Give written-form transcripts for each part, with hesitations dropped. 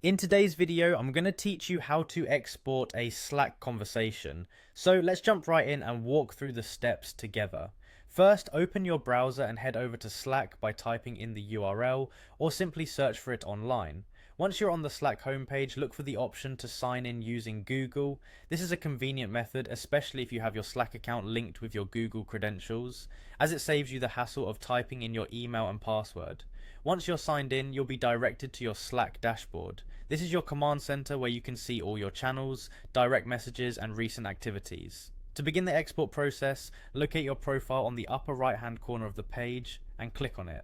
In today's video, I'm going to teach you how to export a Slack conversation. So let's jump right in and walk through the steps together. First, open your browser and head over to Slack by typing in the URL or simply search for it online. Once you're on the Slack homepage, look for the option to sign in using Google. This is a convenient method, especially if you have your Slack account linked with your Google credentials, as it saves you the hassle of typing in your email and password. Once you're signed in, you'll be directed to your Slack dashboard. This is your command center where you can see all your channels, direct messages, and recent activities. To begin the export process, locate your profile on the upper right hand corner of the page and click on it.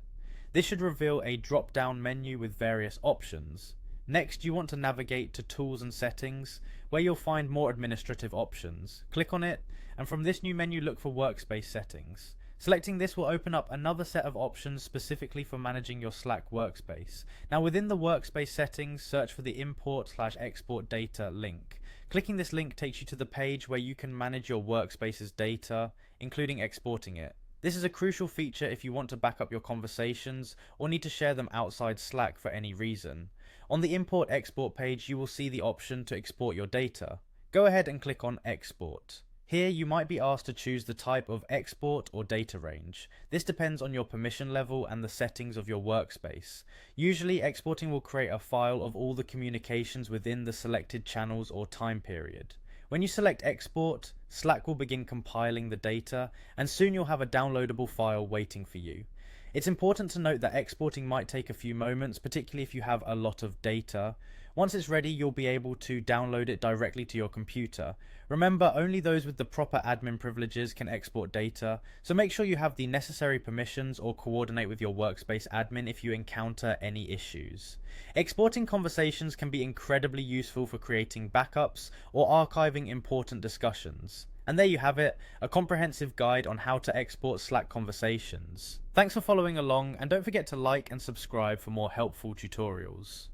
This should reveal a drop down menu with various options. Next, you want to navigate to Tools and Settings, where you'll find more administrative options. Click on it, and from this new menu look for Workspace Settings. Selecting this will open up another set of options specifically for managing your Slack workspace. Now within the workspace settings, search for the import/export data link. Clicking this link takes you to the page where you can manage your workspace's data, including exporting it. This is a crucial feature if you want to back up your conversations or need to share them outside Slack for any reason. On the import/export page, you will see the option to export your data. Go ahead and click on Export. Here you might be asked to choose the type of export or data range. This depends on your permission level and the settings of your workspace. Usually exporting will create a file of all the communications within the selected channels or time period. When you select export, Slack will begin compiling the data, and soon you'll have a downloadable file waiting for you. It's important to note that exporting might take a few moments, particularly if you have a lot of data. Once it's ready, you'll be able to download it directly to your computer. Remember, only those with the proper admin privileges can export data, so make sure you have the necessary permissions or coordinate with your workspace admin if you encounter any issues. Exporting conversations can be incredibly useful for creating backups or archiving important discussions. And there you have it, a comprehensive guide on how to export Slack conversations. Thanks for following along, and don't forget to like and subscribe for more helpful tutorials.